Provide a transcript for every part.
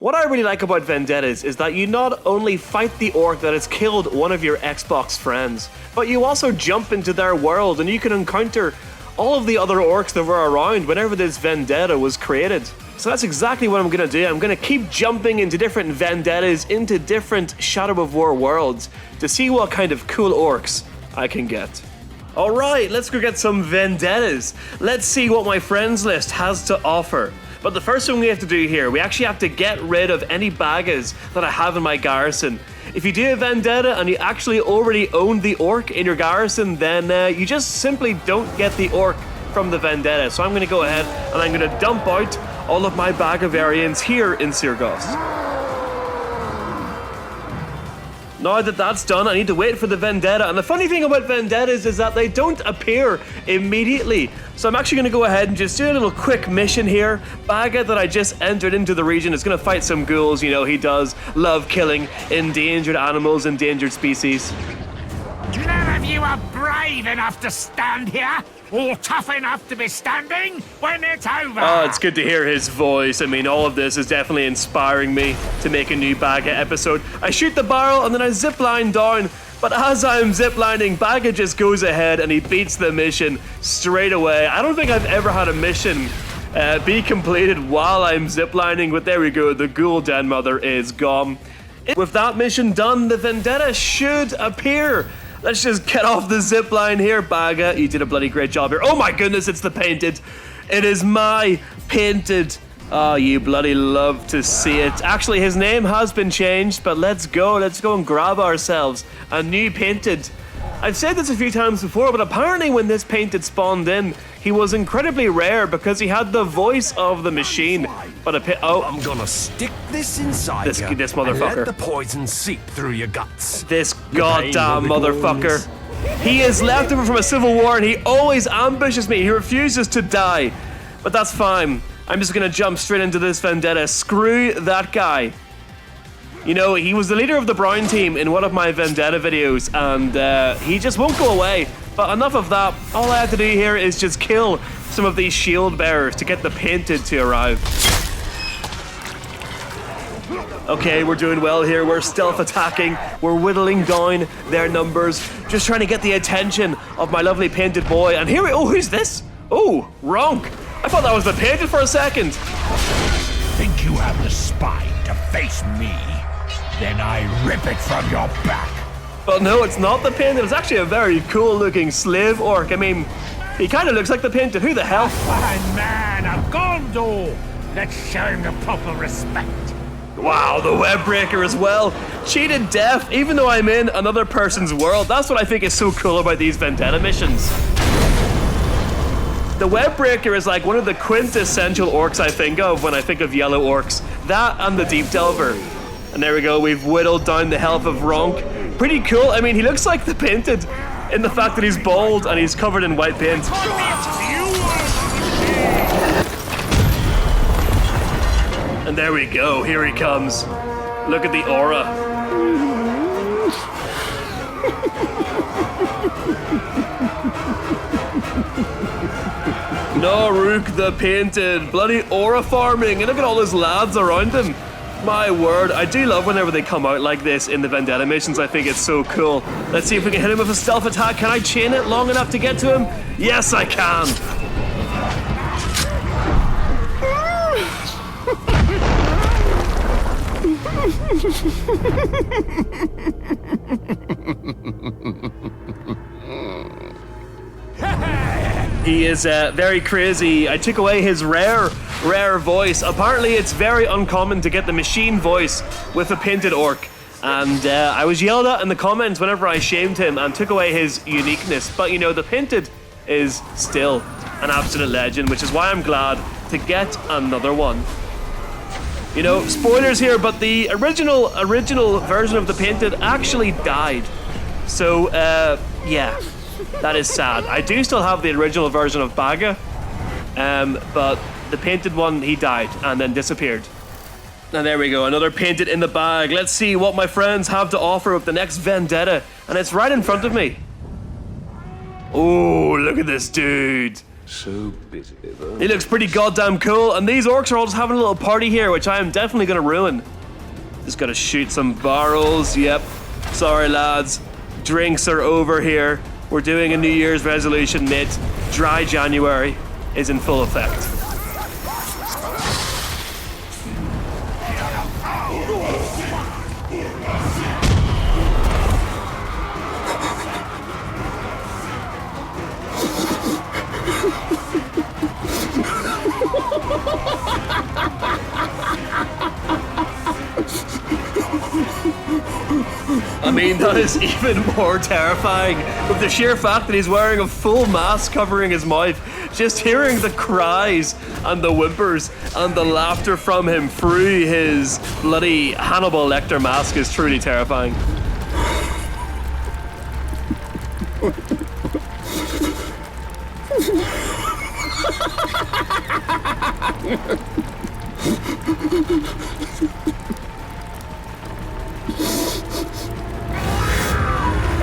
What I really like about vendettas is that you not only fight the orc that has killed one of your Xbox friends, but you also jump into their world and you can encounter all of the other orcs that were around whenever this vendetta was created. So that's exactly what I'm going to do. I'm going to keep jumping into different vendettas, into different Shadow of War worlds to see what kind of cool orcs I can get. Alright, let's go get some vendettas. Let's see what my friends list has to offer. But the first thing we have to do here, we actually have to get rid of any bagas that I have in my garrison. If you do a vendetta and you actually already own the orc in your garrison, then you just simply don't get the orc from the vendetta. So I'm going to go ahead and I'm going to dump out all of my baga variants here in Sirgos. Now that that's done, I need to wait for the vendetta. And the funny thing about vendettas is that they don't appear immediately. So I'm actually going to go ahead and just do a little quick mission here. Baga that I just entered into the region is going to fight some ghouls. You know, he does love killing endangered animals, endangered species. None of you are brave enough to stand here, or tough enough to be standing when it's over. Oh, it's good to hear his voice. I mean, all of this is definitely inspiring me to make a new Baga episode. I shoot the barrel and then I zipline down, but as I'm ziplining, Baga just goes ahead and he beats the mission straight away. I don't think I've ever had a mission be completed while I'm ziplining, but there we go, the ghoul den mother is gone. With that mission done, the vendetta should appear. Let's just get off the zip line here. Baga, you did a bloody great job here. Oh my goodness, it's the painted. It is my painted. Oh, you bloody love to see it. Actually, his name has been changed, but let's go and grab ourselves a new painted. I've said this a few times before, but apparently when this painted spawned in, he was incredibly rare because he had the voice of the machine. But I'm gonna stick this inside this motherfucker. And let the poison seep through your guts. This goddamn motherfucker. He is left over from a civil war and he always ambushes me. He refuses to die. But that's fine. I'm just gonna jump straight into this vendetta. Screw that guy. You know, he was the leader of the brown team in one of my vendetta videos and he just won't go away. But enough of that. All I have to do here is just kill some of these shield bearers to get the painted to arrive. Okay, we're doing well here. We're stealth attacking. We're whittling down their numbers. Just trying to get the attention of my lovely painted boy. And here we... Oh, who's this? Oh, Ronk. I thought that was the painted for a second. Think you have the spine to face me? Then I rip it from your back. But no, it's not the painted. It's actually a very cool looking slave orc. I mean, he kind of looks like the painted. Who the hell? A fine man of Gondor. Let's show him the proper respect. Wow, the web breaker as well. Cheated death, even though I'm in another person's world. That's what I think is so cool about these vendetta missions. The web breaker is like one of the quintessential orcs I think of when I think of yellow orcs. That and the deep delver. And there we go, we've whittled down the health of Ronk. Pretty cool. I mean, he looks like the painted in the fact that he's bald and he's covered in white paint. And there we go, here he comes. Look at the aura. No, Rook the painted. Bloody aura farming. And look at all those lads around him. My word, I do love whenever they come out like this in the vendetta missions. I think it's so cool. Let's see if we can hit him with a stealth attack. Can I chain it long enough to get to him? Yes, I can. He is very crazy. I took away his rare voice. Apparently it's very uncommon to get the machine voice with a painted orc. And I was yelled at in the comments whenever I shamed him and took away his uniqueness. But you know, the painted is still an absolute legend, which is why I'm glad to get another one. You know, spoilers here, but the original version of the painted actually died. So, yeah. That is sad. I do still have the original version of Baga, but the painted one, he died and then disappeared. And there we go, another painted in the bag. Let's see what my friends have to offer with the next vendetta. And it's right in front of me. Oh, look at this dude. So busy, though. He looks pretty goddamn cool, and these orcs are all just having a little party here, which I am definitely going to ruin. Just gotta shoot some barrels. Yep. Sorry, lads. Drinks are over here. We're doing a New Year's resolution, mate. Dry January is in full effect. I mean, that is even more terrifying with the sheer fact that he's wearing a full mask covering his mouth. Just hearing the cries and the whimpers and the laughter from him through his bloody Hannibal Lecter mask is truly terrifying.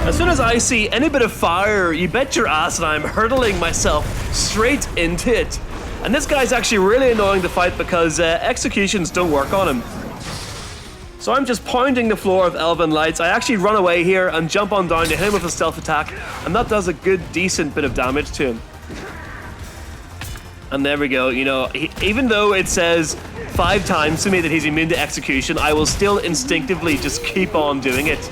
As soon as I see any bit of fire, you bet your ass that I'm hurtling myself straight into it. And this guy's actually really annoying to fight because executions don't work on him. So I'm just pounding the floor of Elven Lights. I actually run away here and jump on down to him with a stealth attack, and that does a good, decent bit of damage to him. And there we go. You know, even though it says 5 times to me that he's immune to execution, I will still instinctively just keep on doing it.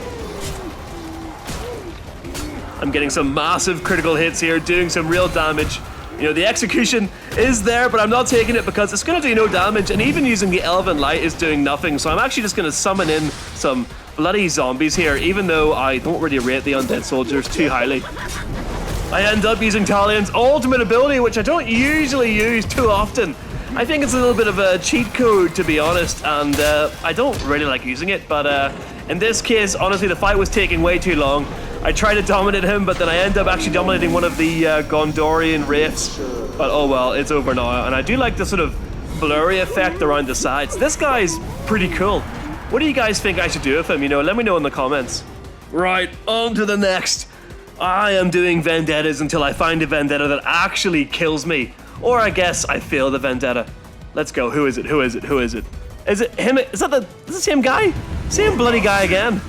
I'm getting some massive critical hits here, doing some real damage. You know, the execution is there, but I'm not taking it because it's going to do no damage, and even using the Elven Light is doing nothing. So I'm actually just going to summon in some bloody zombies here, even though I don't really rate the undead soldiers too highly. I end up using Talion's ultimate ability, which I don't usually use too often. I think it's a little bit of a cheat code, to be honest, and I don't really like using it, but in this case, honestly, the fight was taking way too long. I tried to dominate him, but then I end up actually dominating one of the Gondorian wraiths. But oh well, it's over now. And I do like the sort of blurry effect around the sides. This guy's pretty cool. What do you guys think I should do with him? You know, let me know in the comments. Right, on to the next. I am doing vendettas until I find a vendetta that actually kills me. Or I guess I fail the vendetta. Let's go. Who is it? Who is it? Who is it? Is it him? Is that the same guy? Same bloody guy again.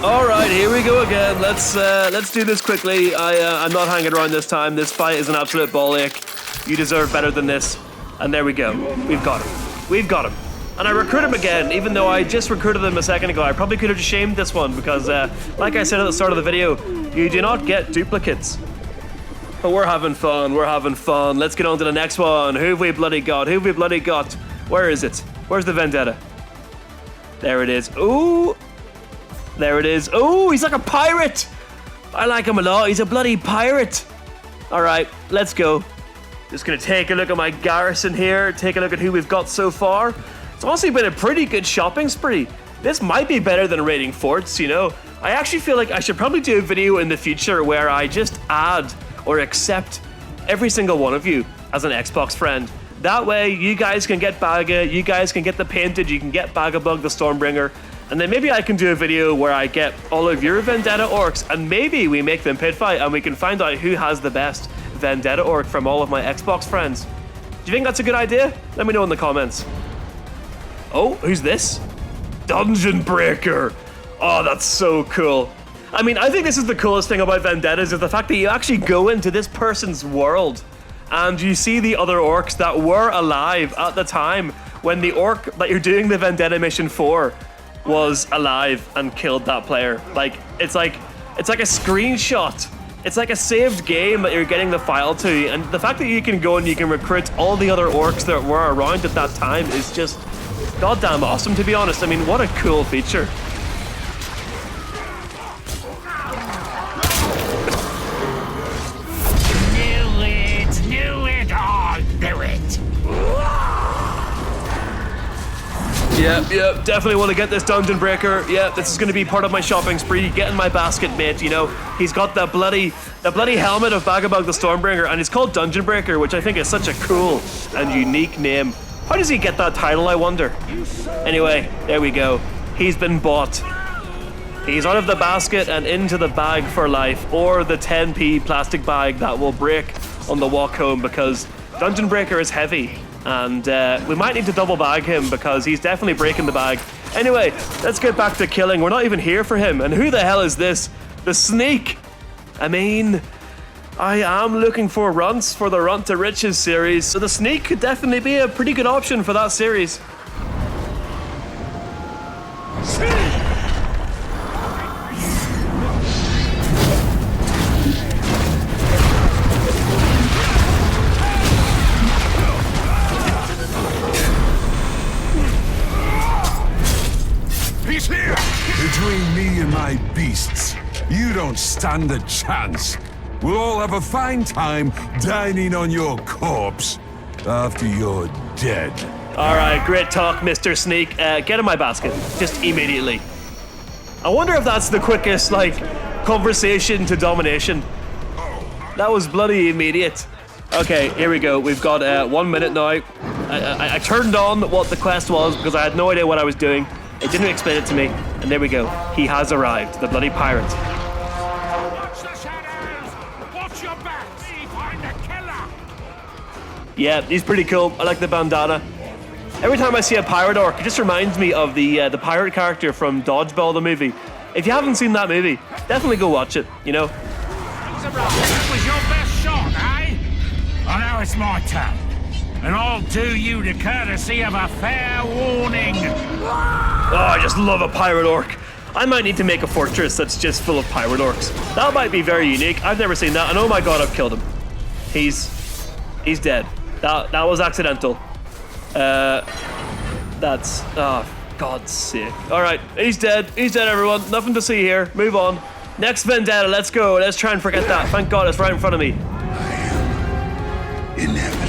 All right, here we go again. Let's do this quickly. I'm not hanging around this time. This fight is an absolute ball ache. You deserve better than this. And there we go. We've got him. We've got him. And I recruit him again, even though I just recruited him a second ago. I probably could have just shamed this one because, like I said at the start of the video, you do not get duplicates. But we're having fun. We're having fun. Let's get on to the next one. Who have we bloody got? Who have we bloody got? Where is it? Where's the vendetta? There it is. Ooh. There it is. Oh, he's like a pirate. I like him a lot. He's a bloody pirate. All right, let's go. Just gonna take a look at my garrison here. Take a look at who we've got so far. It's honestly been a pretty good shopping spree. This might be better than raiding forts, you know. I actually feel like I should probably do a video in the future where I just add or accept every single one of you as an Xbox friend. That way, you guys can get Baga, you guys can get the Painted, you can get Bagabug the Stormbringer, and then maybe I can do a video where I get all of your Vendetta Orcs, and maybe we make them pit fight, and we can find out who has the best Vendetta Orc from all of my Xbox friends. Do you think that's a good idea? Let me know in the comments. Oh, who's this? Dungeon Breaker. Oh, that's so cool. I mean, I think this is the coolest thing about Vendettas is the fact that you actually go into this person's world and you see the other orcs that were alive at the time when the orc that you're doing the Vendetta mission for was alive and killed that player. Like, it's like a screenshot. It's like a saved game that you're getting the file to, and the fact that you can go and you can recruit all the other orcs that were around at that time is just goddamn awesome, to be honest. I mean, what a cool feature. Knew it all, knew it. Yep, definitely want to get this Dungeon Breaker. Yeah, this is going to be part of my shopping spree. Get in my basket, mate. You know, he's got the bloody helmet of Bagabug the Stormbringer, and he's called Dungeon Breaker, which I think is such a cool and unique name. How does he get that title, I wonder? Anyway, there we go. He's been bought. He's out of the basket and into the bag for life, or the 10p plastic bag that will break on the walk home, because Dungeon Breaker is heavy. And we might need to double bag him because he's definitely breaking the bag. Anyway, let's get back to killing. We're not even here for him. And who the hell is this? The Sneak. I mean, I am looking for runts for the Runt to Riches series, so the Sneak could definitely be a pretty good option for that series. He's here! Between me and my beasts, you don't stand a chance. We'll all have a fine time dining on your corpse after you're dead. All right, great talk, Mr. Sneak. Get in my basket, just immediately. I wonder if that's the quickest, like, conversation to domination. That was bloody immediate. Okay, here we go. We've got 1 minute now. I turned on what the quest was because I had no idea what I was doing. It didn't explain it to me, and there we go. He has arrived, the bloody pirate. Watch the shadows! Watch your backs! Find the killer! Yeah, he's pretty cool. I like the bandana. Every time I see a pirate orc, it just reminds me of the pirate character from Dodgeball, the movie. If you haven't seen that movie, definitely go watch it, you know? That was your best shot, eh? Well, now it's my turn. And I'll do you the courtesy of a fair warning. Oh, I just love a pirate orc. I might need to make a fortress that's just full of pirate orcs. That might be very unique. I've never seen that, and oh my god, I've killed him. He's dead. That was accidental. That's, oh, God's sake. All right, he's dead. He's dead, everyone. Nothing to see here. Move on. Next vendetta, let's go. Let's try and forget that. Thank God it's right in front of me. Inevitable.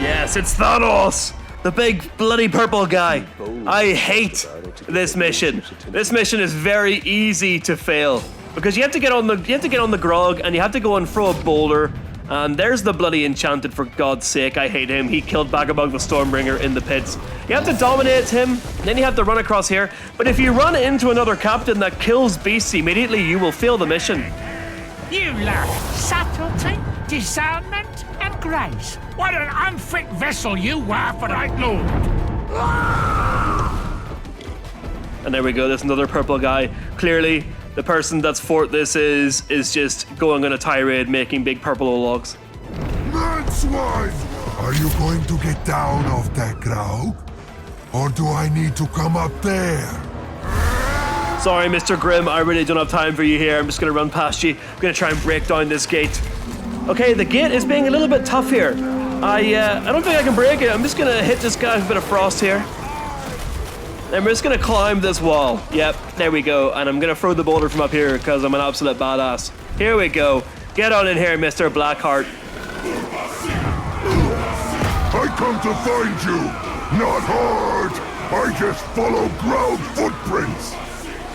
Yes, it's Thanos, the big bloody purple guy. I hate this mission. This mission is very easy to fail because you have to get on the grog and you have to go and throw a boulder. And there's the bloody enchanted, for God's sake. I hate him. He killed Bagabug the Stormbringer in the pits. You have to dominate him, then you have to run across here. But if you run into another captain that kills beasts immediately, you will fail the mission. You lack subtlety, discernment, and grace. What an unfit vessel you were for that lord. And there we go, there's another purple guy. Clearly, the person that's fought this is just going on a tirade, making big purple logs. Manswine! Are you going to get down off that grog? Or do I need to come up there? Sorry, Mr. Grimm, I really don't have time for you here. I'm just gonna run past you. I'm gonna try and break down this gate. Okay, the gate is being a little bit tough here. I don't think I can break it. I'm just gonna hit this guy with a bit of frost here. And we're just gonna climb this wall. Yep, there we go. And I'm gonna throw the boulder from up here because I'm an absolute badass. Here we go. Get on in here, Mr. Blackheart. I come to find you, not hard. I just follow ground footprints.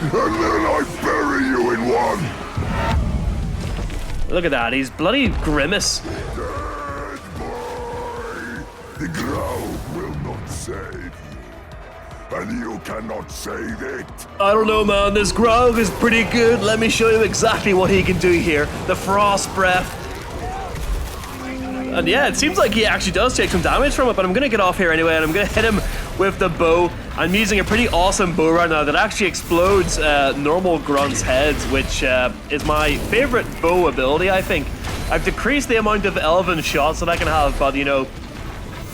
And then I bury you in one. Look at that, he's bloody grimace. Dead boy. The ground will not save you. And you cannot save it. I don't know, man. This grog is pretty good. Let me show you exactly what he can do here. The frost breath. And yeah, it seems like he actually does take some damage from it, but I'm going to get off here anyway, and I'm going to hit him with the bow. I'm using a pretty awesome bow right now that actually explodes normal grunts' heads, which is my favorite bow ability, I think. I've decreased the amount of elven shots that I can have, but you know,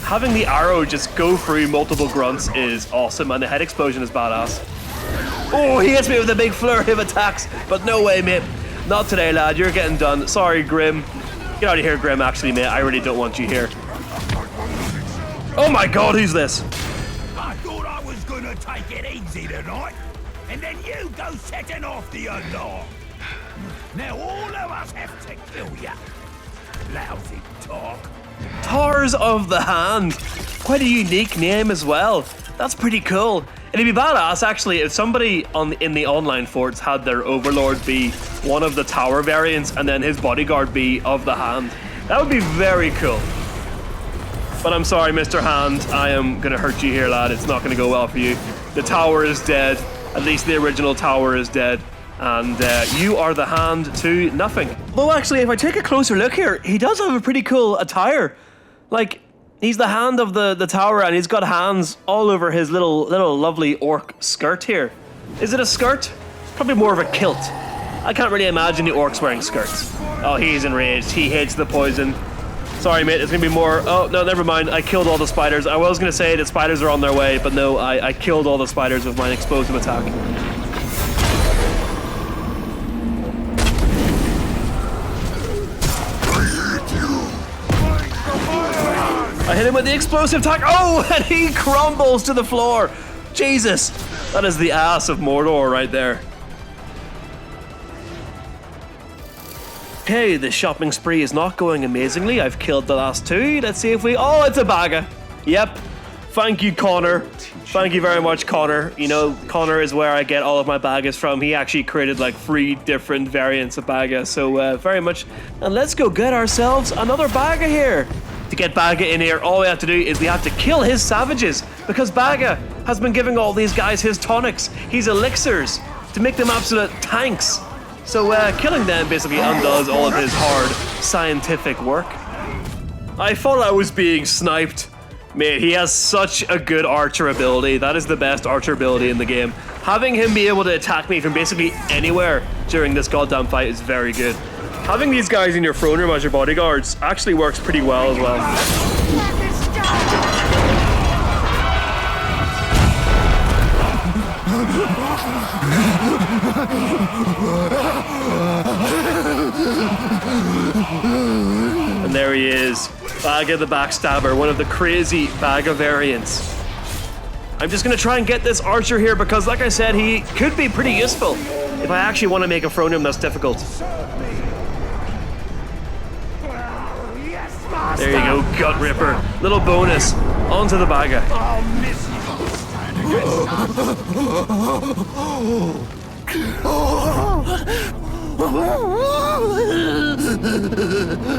having the arrow just go through multiple grunts is awesome, and the head explosion is badass. Oh, he hits me with a big flurry of attacks, but no way, mate. Not today, lad. You're getting done. Sorry, Grim. Get out of here, Grim, actually, mate. I really don't want you here. Oh my god, who's this? I thought I was gonna take it easy tonight, and then you go setting off the alarm. Now all of us have to kill ya. Lousy talk. Tars of the Hand. Quite a unique name as well. That's pretty cool. It'd be badass actually if somebody in the online forts had their overlord be one of the tower variants and then his bodyguard be of the hand. That would be very cool. But I'm sorry, Mr. Hand, I am gonna hurt you here, lad. It's not gonna go well for you. The tower is dead. At least the original tower is dead. And you are the hand to nothing. Though actually, if I take a closer look here, he does have a pretty cool attire. Like, he's the hand of the tower and he's got hands all over his little lovely orc skirt here. Is it a skirt? Probably more of a kilt. I can't really imagine the orcs wearing skirts. Oh, he's enraged. He hates the poison. Sorry, mate, it's gonna be more. Oh, no, never mind. I killed all the spiders. I was gonna say that spiders are on their way, but no, I killed all the spiders with my explosive attack. I hit him with the explosive attack. Oh, and he crumbles to the floor. Jesus, that is the ass of Mordor right there. Okay, the shopping spree is not going amazingly. I've killed the last two. Let's see if we... Oh, it's a bagga. Yep. Thank you, Connor. Thank you very much, Connor. You know, Connor is where I get all of my baggas from. He actually created like 3 different variants of bagga. So very much. And let's go get ourselves another bagga here. To get Bagga in here, all we have to do is we have to kill his savages, because Bagga has been giving all these guys his tonics, his elixirs, to make them absolute tanks. So killing them basically undoes all of his hard scientific work. I thought I was being sniped. Mate, he has such a good archer ability. That is the best archer ability in the game. Having him be able to attack me from basically anywhere during this goddamn fight is very good. Having these guys in your throne room as your bodyguards actually works pretty well as well. And there he is, Bagga the Backstabber, one of the crazy Bagga variants. I'm just gonna try and get this archer here because, like I said, he could be pretty useful if I actually want to make a throne room that's difficult. There you go, Gut Ripper. Little bonus. Onto the Bagga.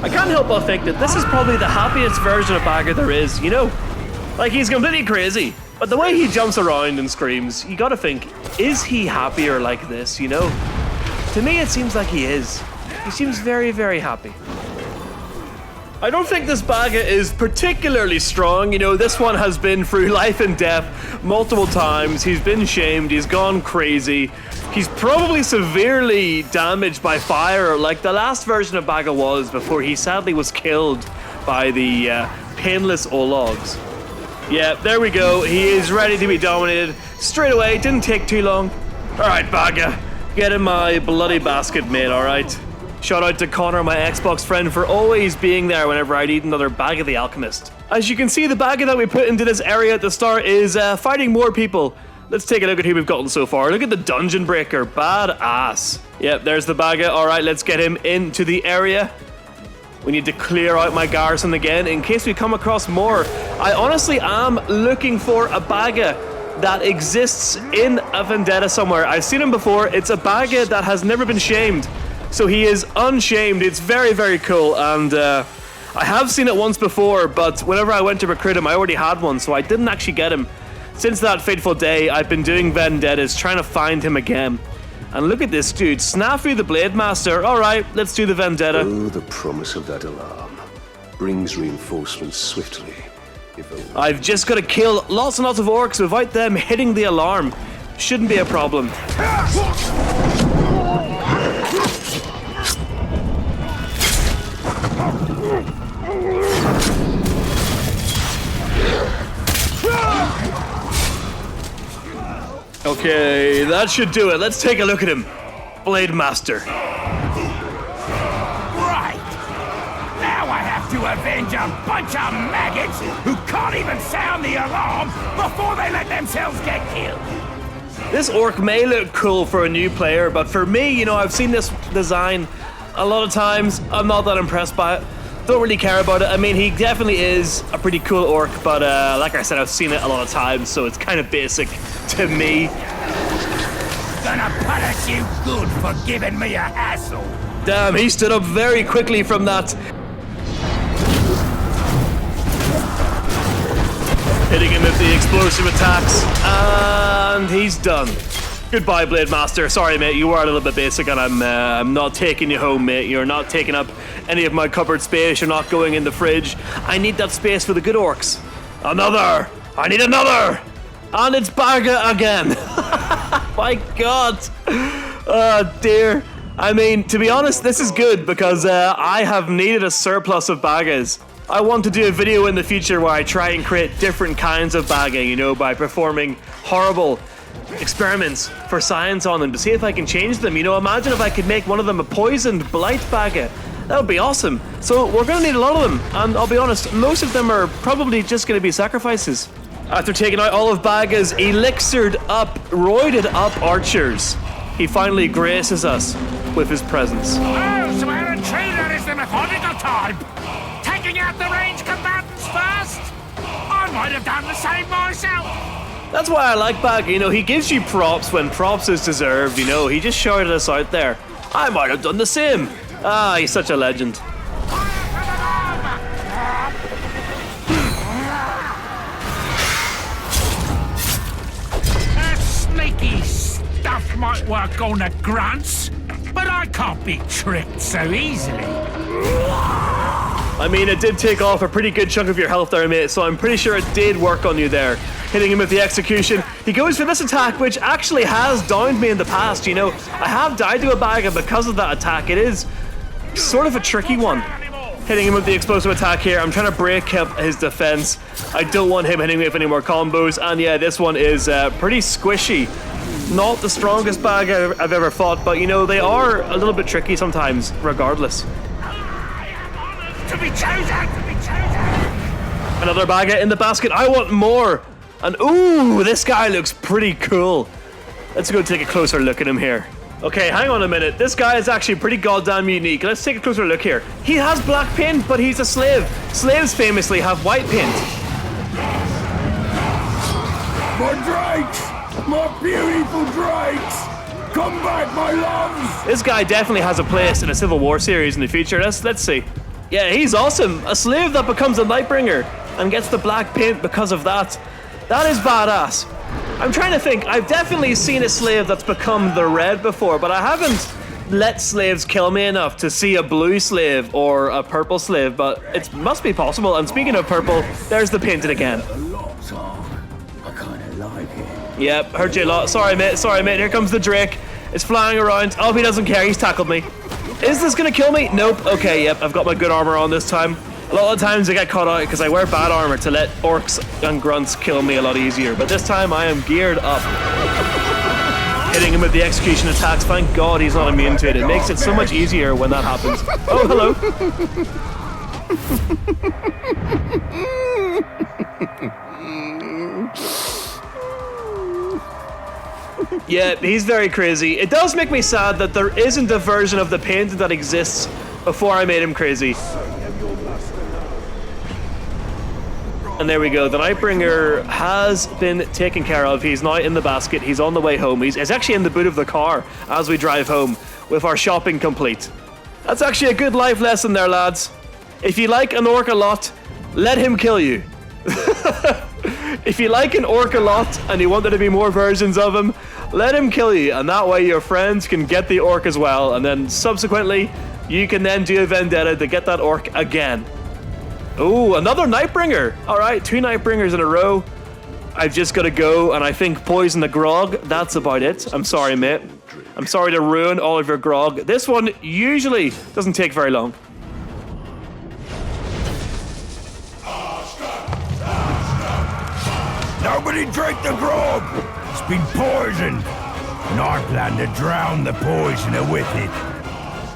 I can't help but think that this is probably the happiest version of Bagga there is, you know? Like, he's completely crazy, but the way he jumps around and screams, you gotta think, is he happier like this, you know? To me, it seems like he is. He seems very, very happy. I don't think this Bagga is particularly strong. You know, this one has been through life and death multiple times. He's been shamed. He's gone crazy. He's probably severely damaged by fire, like the last version of Bagga was before he sadly was killed by the painless Ologs. Yeah, there we go. He is ready to be dominated straight away. Didn't take too long. All right, Bagga, get in my bloody basket, mate, all right? Shout out to Connor, my Xbox friend, for always being there whenever I'd eat another Bagga the Alchemist. As you can see, the Bagga that we put into this area at the start is fighting more people. Let's take a look at who we've gotten so far. Look at the Dungeon Breaker, badass. Yep, there's the Bagga. All right, let's get him into the area. We need to clear out my garrison again in case we come across more. I honestly am looking for a Bagga that exists in a vendetta somewhere. I've seen him before. It's a Bagga that has never been shamed. So he is unshamed. It's very, very cool. And I have seen it once before, but whenever I went to recruit him, I already had one, so I didn't actually get him. Since that fateful day, I've been doing vendettas, trying to find him again. And look at this dude, Snafu the Blade Master. All right, let's do the vendetta. Oh, the promise of that alarm brings reinforcements swiftly. I've just got to kill lots and lots of orcs without them hitting the alarm. Shouldn't be a problem. Okay, that should do it. Let's take a look at him. Blade Master. Right! Now I have to avenge a bunch of maggots who can't even sound the alarm before they let themselves get killed. This orc may look cool for a new player, but for me, you know, I've seen this design a lot of times. I'm not that impressed by it. Don't really care about it. I mean, he definitely is a pretty cool orc, but like I said, I've seen it a lot of times, so it's kind of basic to me. Gonna punish you good for giving me a hassle. Damn, he stood up very quickly from that. Hitting him with the explosive attacks, and he's done. Goodbye, Blade Master. Sorry, mate, you are a little bit basic, and I'm not taking you home, mate. You're not taking up any of my cupboard space. You're not going in the fridge. I need that space for the good orcs. Another! I need another! And it's Baga again. My God. Oh, dear. I mean, to be honest, this is good because I have needed a surplus of Bagas. I want to do a video in the future where I try and create different kinds of Baga, you know, by performing horrible experiments for science on them to see if I can change them. You know, imagine if I could make one of them a poisoned blight Baga. That would be awesome. So we're going to need a lot of them, and I'll be honest, most of them are probably just going to be sacrifices. After taking out all of Baga's elixired up, roided up archers, he finally graces us with his presence. Oh, so our intruder is the methodical type. Taking out the range combatants first? I might have done the same myself. That's why I like Baga, you know, he gives you props when props is deserved, you know, he just shouted us out there. I might have done the same. Ah, he's such a legend. That sneaky stuff might work on the grunts, but I can't be tricked so easily. I mean, it did take off a pretty good chunk of your health there, mate, so I'm pretty sure it did work on you there. Hitting him with the execution. He goes for this attack, which actually has downed me in the past, you know. I have died to a Baga because of that attack. It is sort of a tricky one. Hitting him with the explosive attack here. I'm trying to break up his defense. I don't want him hitting me with any more combos, and yeah, this one is pretty squishy. Not the strongest Baga I've ever fought, but you know, they are a little bit tricky sometimes, regardless. To be chosen! To be chosen! Another Baga in the basket. I want more. And ooh, this guy looks pretty cool. Let's go take a closer look at him here. Okay, hang on a minute. This guy is actually pretty goddamn unique. Let's take a closer look here. He has black paint, but he's a slave. Slaves famously have white paint. My drakes! My beautiful drakes! Come back, my loves! This guy definitely has a place in a Civil War series in the future. Let's see. Yeah, he's awesome. A slave that becomes a Nightbringer and gets the black paint because of that. That is badass. I'm trying to think. I've definitely seen a slave that's become the red before, but I haven't let slaves kill me enough to see a blue slave or a purple slave, but it must be possible. And speaking of purple, there's the painted again. I kinda like it. Yep, hurt you a lot. Sorry, mate. Sorry, mate. Here comes the Drake. It's flying around. Oh, he doesn't care. He's tackled me. Is this gonna kill me? Nope. Okay, yep. I've got my good armor on this time. A lot of times I get caught out because I wear bad armor to let orcs and grunts kill me a lot easier. But this time I am geared up. Hitting him with the execution attacks. Thank God he's not immune to it. It makes it so much easier when that happens. Oh, hello. Yeah, he's very crazy. It does make me sad that there isn't a version of the painting that exists before I made him crazy. And there we go. The Nightbringer has been taken care of. He's now in the basket. He's on the way home. He's actually in the boot of the car as we drive home with our shopping complete. That's actually a good life lesson there, lads. If you like an orc a lot, let him kill you. If you like an orc a lot and you want there to be more versions of him, let him kill you. And that way your friends can get the orc as well. And then subsequently, you can then do a vendetta to get that orc again. Ooh, another Nightbringer. All right, 2 Nightbringers in a row. I've just got to go and I think poison the grog. That's about it. I'm sorry, mate. I'm sorry to ruin all of your grog. This one usually doesn't take very long. Nobody drink the grog! It's been poisoned! And I plan to drown the poisoner with it.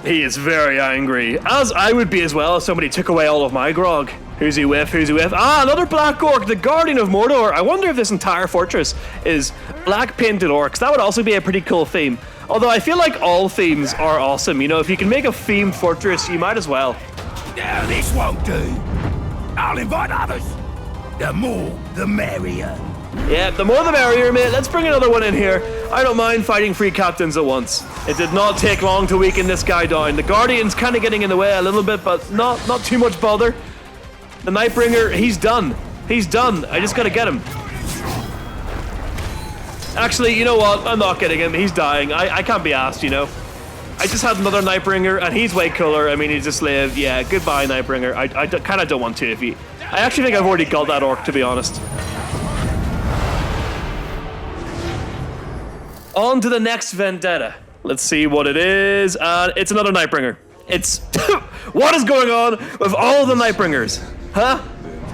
He is very angry, as I would be as well if somebody took away all of my grog. Who's he with? Who's he with? Ah, another black orc, the Guardian of Mordor. I wonder if this entire fortress is black painted orcs. That would also be a pretty cool theme. Although I feel like all themes are awesome. You know, if you can make a themed fortress, you might as well. Now this won't do. I'll invite others. The more, the merrier. Yeah, the more the merrier, mate. Let's bring another one in here. I don't mind fighting 3 captains at once. It did not take long to weaken this guy down. The Guardian's kind of getting in the way a little bit, but not too much bother. The Nightbringer, he's done. He's done. I just gotta get him. Actually, you know what? I'm not getting him. He's dying. I can't be asked, you know. I just had another Nightbringer, and he's way cooler. I mean, he's a slave. Yeah, goodbye, Nightbringer. I kind of don't want to if he... I actually think I've already got that orc, to be honest. On to the next vendetta. Let's see what it is. It's another Nightbringer. It's... What is going on with all the Nightbringers? Huh?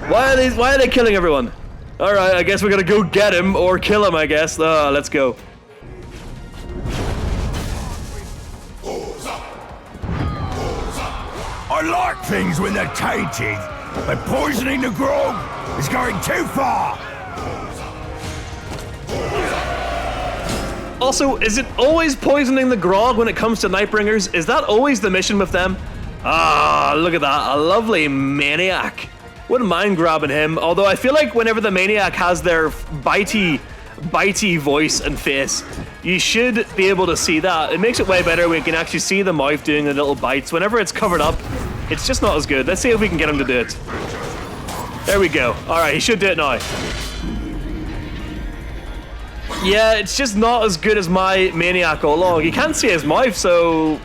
Why are they killing everyone? Alright, I guess we're gonna go get him, or kill him, I guess. Let's go. I like things when they're tainted, but poisoning the grog is going too far. Also, is it always poisoning the grog when it comes to Nightbringers? Is that always the mission with them? Ah, look at that. A lovely maniac. Wouldn't mind grabbing him, although I feel like whenever the maniac has their bitey voice and face, you should be able to see that. It makes it way better when you can actually see the mouth doing the little bites. Whenever it's covered up, it's just not as good. Let's see if we can get him to do it. There we go. Alright, he should do it now. Yeah, it's just not as good as my maniac all along. You can't see his mouth, so...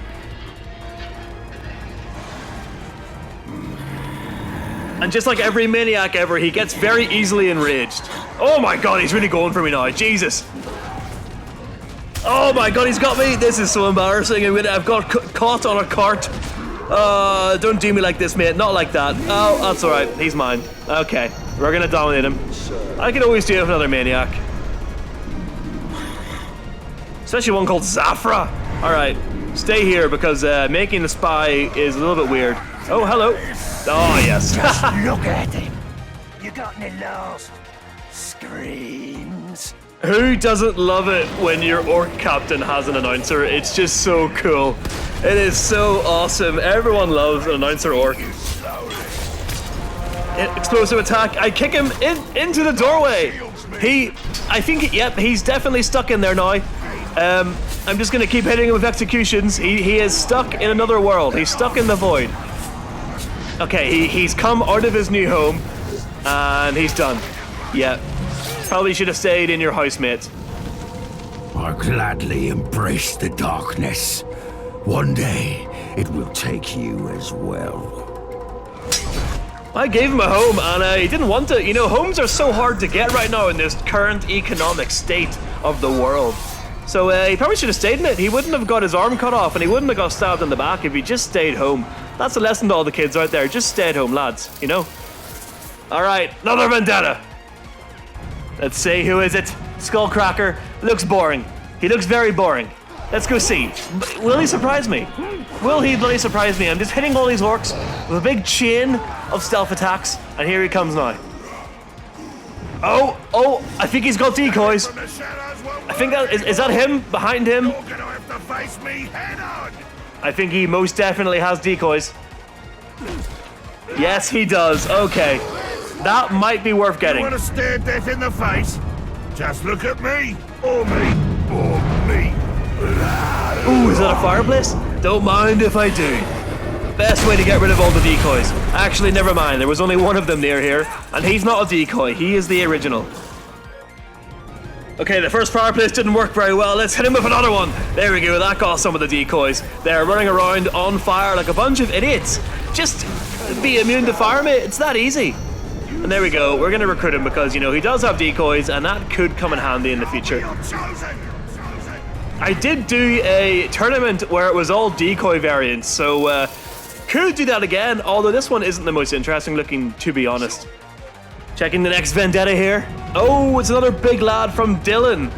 And just like every maniac ever, he gets very easily enraged. Oh my god, he's really going for me now. Jesus. Oh my god, he's got me. This is so embarrassing. I've got caught on a cart. Don't do me like this, mate. Not like that. Oh, that's alright. He's mine. Okay, we're gonna dominate him. I can always deal with another maniac. Especially one called Zafra. Alright, stay here because making the spy is a little bit weird. Oh, hello. Oh, yes. Just look at him. You got any last screams? Who doesn't love it when your orc captain has an announcer? It's just so cool. It is so awesome. Everyone loves an announcer orc. Explosive attack. I kick him into the doorway. Yep, he's definitely stuck in there now. I'm just gonna keep hitting him with executions. He is stuck in another world. He's stuck in the void. Okay, he's come out of his new home, and he's done. Yeah, probably should have stayed in your house, mate. I gladly embrace the darkness. One day, it will take you as well. I gave him a home, and he didn't want it. You know, homes are so hard to get right now in this current economic state of the world. So he probably should have stayed in it. He wouldn't have got his arm cut off, and he wouldn't have got stabbed in the back if he just stayed home. That's a lesson to all the kids out there. Just stay at home, lads, you know? Alright, another vendetta. Let's see, who is it? Skullcracker. Looks boring. He looks very boring. Let's go see. Will he surprise me? Will he bloody surprise me? I'm just hitting all these orcs with a big chain of stealth attacks, and here he comes now. Oh, I think he's got decoys. I think that is that him behind him? You're gonna have to face me head on. I think he most definitely has decoys. Yes, he does. Okay. That might be worth getting. You want to stare death in the face? Just look at me, or me, or me. Ooh, is that a fireplace? Don't mind if I do. Best way to get rid of all the decoys. Actually, never mind. There was only one of them near here, and he's not a decoy. He is the original. Okay, the first fireplace didn't work very well. Let's hit him with another one. There we go. That got some of the decoys. They're running around on fire like a bunch of idiots. Just be immune to fire, mate. It's that easy. And there we go. We're going to recruit him because, you know, he does have decoys, and that could come in handy in the future. I did do a tournament where it was all decoy variants, so could do that again, although this one isn't the most interesting looking, to be honest. Checking the next vendetta here. Oh, it's another big lad from Dylan.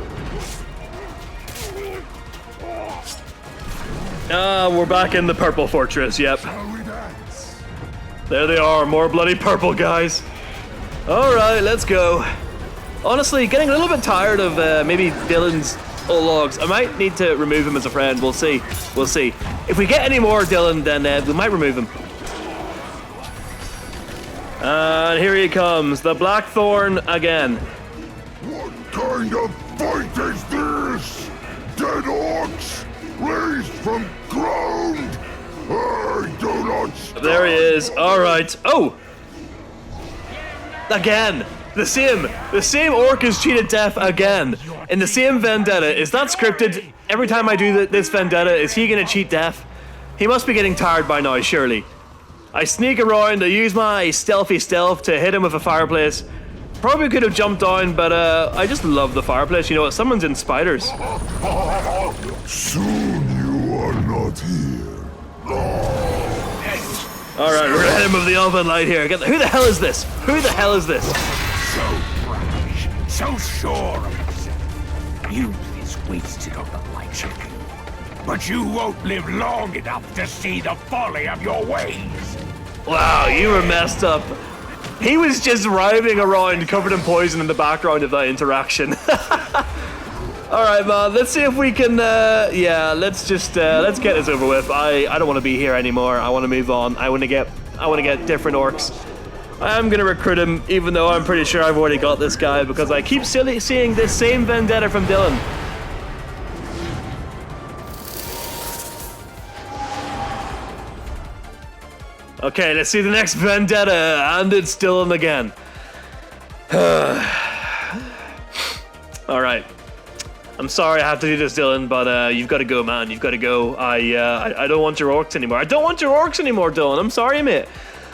We're back in the purple fortress, yep. There they are, more bloody purple guys. Alright, let's go. Honestly, getting a little bit tired of maybe Dylan's old logs. I might need to remove him as a friend, we'll see. We'll see. If we get any more Dylan, then we might remove him. And here he comes, the Blackthorn again. What kind of fight is this? Dead orcs raised from ground? I do not stand. There he is. All right. Oh, again. The same orc is cheated death again. In the same vendetta. Is that scripted? Every time I do this vendetta, is he gonna cheat death? He must be getting tired by now, surely. I sneak around, I use my stealthy stealth to hit him with a fireplace. Probably could have jumped down, but I just love the fireplace. You know what? Someone's in spiders. Soon you are not here. All right, we're gonna hit him with the oven light here. Who the hell is this? Who the hell is this? So brash, so sure of yourself. Youth is wasted on the likes of you. But you won't live long enough to see the folly of your ways. Wow, you were messed up. He was just writhing around covered in poison in the background of that interaction. Alright, man, let's see if we can, let's get this over with. I don't want to be here anymore. I want to move on. I want to get different orcs. I am going to recruit him, even though I'm pretty sure I've already got this guy, because I keep seeing this same vendetta from Dylan. Okay, let's see the next vendetta, and it's Dylan again. Alright. I'm sorry I have to do this, Dylan, but you've got to go, man. You've got to go. I don't want your orcs anymore. I don't want your orcs anymore, Dylan. I'm sorry, mate.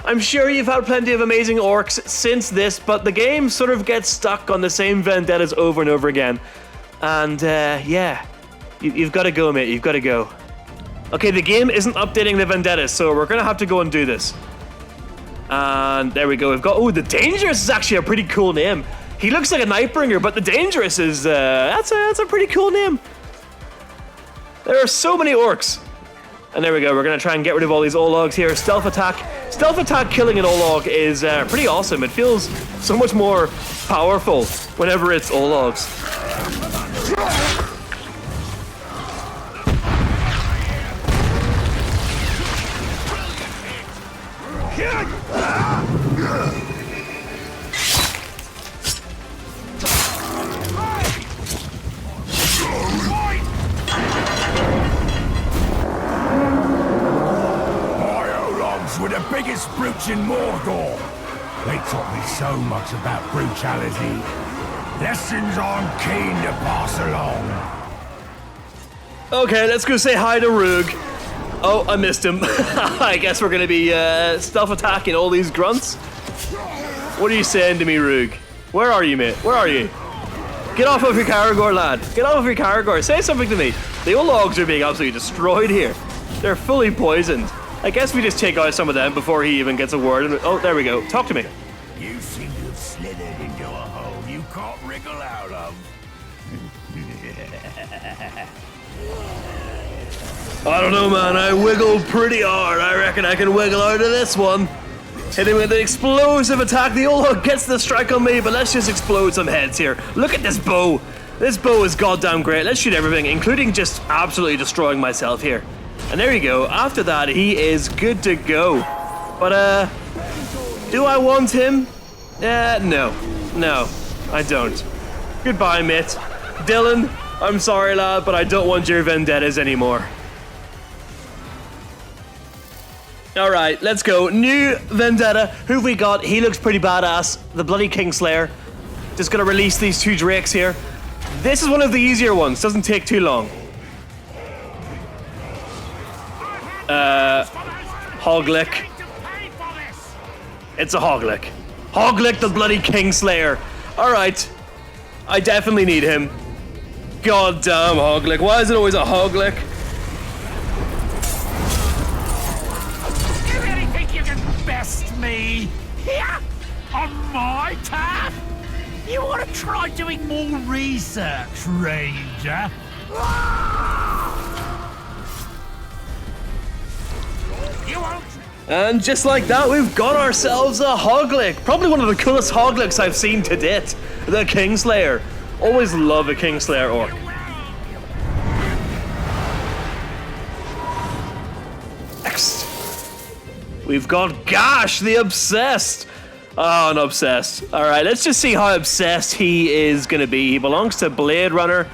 I'm sure you've had plenty of amazing orcs since this, but the game sort of gets stuck on the same vendettas over and over again. And, yeah. You've got to go, mate. You've got to go. Okay, the game isn't updating the vendettas, so we're going to have to go and do this. And there we go. We've got... Oh, the Dangerous is actually a pretty cool name. He looks like a Nightbringer, but the Dangerous is... that's a pretty cool name. There are so many orcs. And there we go. We're going to try and get rid of all these Ologs here. Stealth attack. Stealth attack killing an Olog is pretty awesome. It feels so much more powerful whenever it's Ologs. Were the biggest brutes in Mordor. They taught me so much about brutality. Lessons I'm keen to pass along. Okay, let's go say hi to Roog. Oh, I missed him. I guess we're gonna be stealth attacking all these grunts. What are you saying to me, Roog? Where are you, mate? Where are you? Get off of your Caragor, lad. Get off of your Caragor. Say something to me. The old logs are being absolutely destroyed here. They're fully poisoned. I guess we just take out some of them before he even gets a word. Oh, there we go. Talk to me. You seem to have slithered into a hole you can't wriggle out of. I don't know, man. I wiggled pretty hard. I reckon I can wiggle out of this one. Hitting with an explosive attack. The Olog gets the strike on me, but let's just explode some heads here. Look at this bow. This bow is goddamn great. Let's shoot everything, including just absolutely destroying myself here. And there you go. After that, he is good to go. But, do I want him? No. No, I don't. Goodbye, mate. Dylan, I'm sorry, lad, but I don't want your vendettas anymore. Alright, let's go. New vendetta. Who have we got? He looks pretty badass. The bloody Kingslayer. Just gonna release these two drakes here. This is one of the easier ones. Doesn't take too long. Hoglick. It's a Hoglick. Hoglick, the bloody Kingslayer. Alright. I definitely need him. God damn Hoglick. Why is it always a Hoglick? You really think you can best me? Here? On my turf? You want to try doing more research, Ranger? And just like that, we've got ourselves a Hoglick. Probably one of the coolest Hoglicks I've seen to date. The Kingslayer. Always love a Kingslayer orc. Next, we've got Gash the Obsessed. Oh, and obsessed. All right, let's just see how obsessed he is going to be. He belongs to Blade Runner.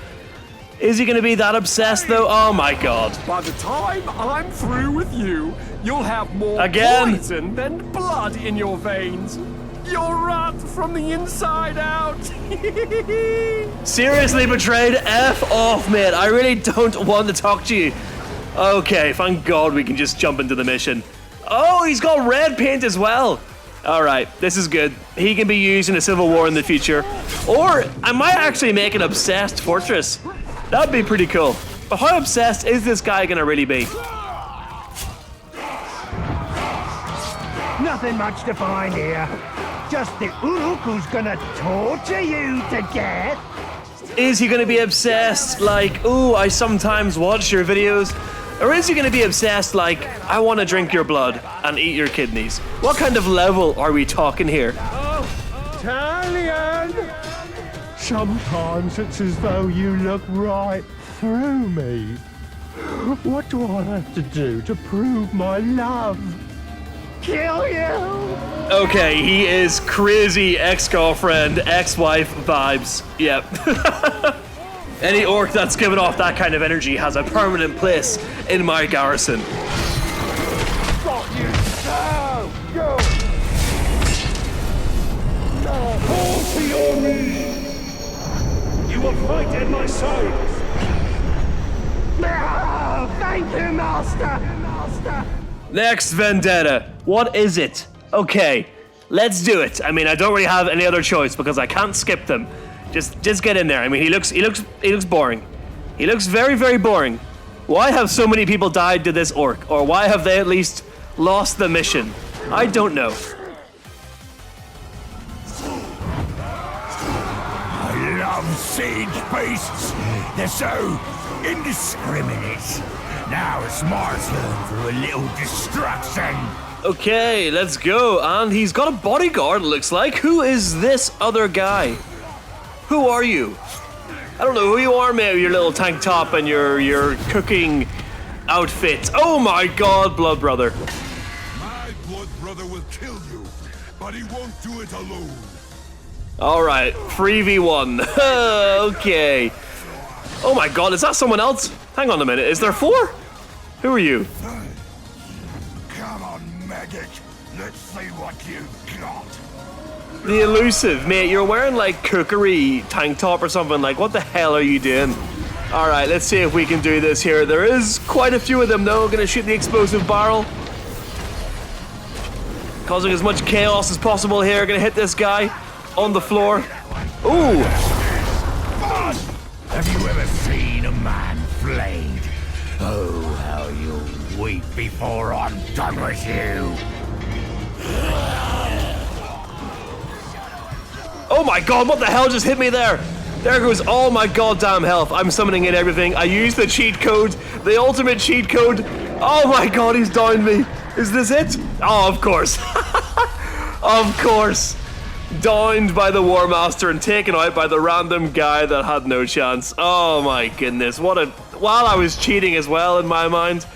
Is he going to be that obsessed, though? Oh, my God. By the time I'm through with you, you'll have more Again? poison than blood in your veins. You'll rot from the inside out. Seriously, Betrayed? F off, mate. I really don't want to talk to you. Okay, thank God we can just jump into the mission. Oh, he's got red paint as well. All right, this is good. He can be used in a civil war in the future. Or I might actually make an obsessed fortress. That'd be pretty cool. But how obsessed is this guy gonna really be? Nothing much to find here. Just the Uruk who's gonna torture you to death. Is he gonna be obsessed like, ooh, I sometimes watch your videos? Or is he gonna be obsessed like, I wanna drink your blood and eat your kidneys? What kind of level are we talking here? Italian! Sometimes it's as though you look right through me. What do I have to do to prove my love? Kill you! Okay, he is crazy ex-girlfriend, ex-wife vibes. Yep. Any orc that's given off that kind of energy has a permanent place in my garrison. Got you so good! Fall to your knees! You will fight at my side! No! Thank you, Master! Next vendetta. What is it? Okay, let's do it. I mean, I don't really have any other choice because I can't skip them. Just get in there. I mean, he looks boring. He looks very, very boring. Why have so many people died to this orc? Or why have they at least lost the mission? I don't know. I love siege beasts! They're so indiscriminate. Now it's my turn for a little destruction. Okay, let's go. And he's got a bodyguard, it looks like. Who is this other guy? Who are you? I don't know who you are, mate, with your little tank top and your cooking outfit. Oh my God, blood brother. My blood brother will kill you, but he won't do it alone. All right, 3v1. Okay. Oh my God, is that someone else? Hang on a minute, is there 4? Who are you? Come on, maggot. Let's see what you've got. The elusive, mate, you're wearing like cookery tank top or something. Like, what the hell are you doing? All right, let's see if we can do this here. There is quite a few of them though. Gonna shoot the explosive barrel. Causing as much chaos as possible here. Gonna hit this guy on the floor. Ooh. Have you ever seen a man flayed? Oh, how you'll weep before I'm done with you. Oh my God, what the hell just hit me there? There goes all my goddamn health. I'm summoning in everything. I used the cheat code, the ultimate cheat code. Oh my God, he's downed me. Is this it? Oh, of course. Of course. Downed by the War Master and taken out by the random guy that had no chance. Oh my goodness, what a... While I was cheating as well in my mind.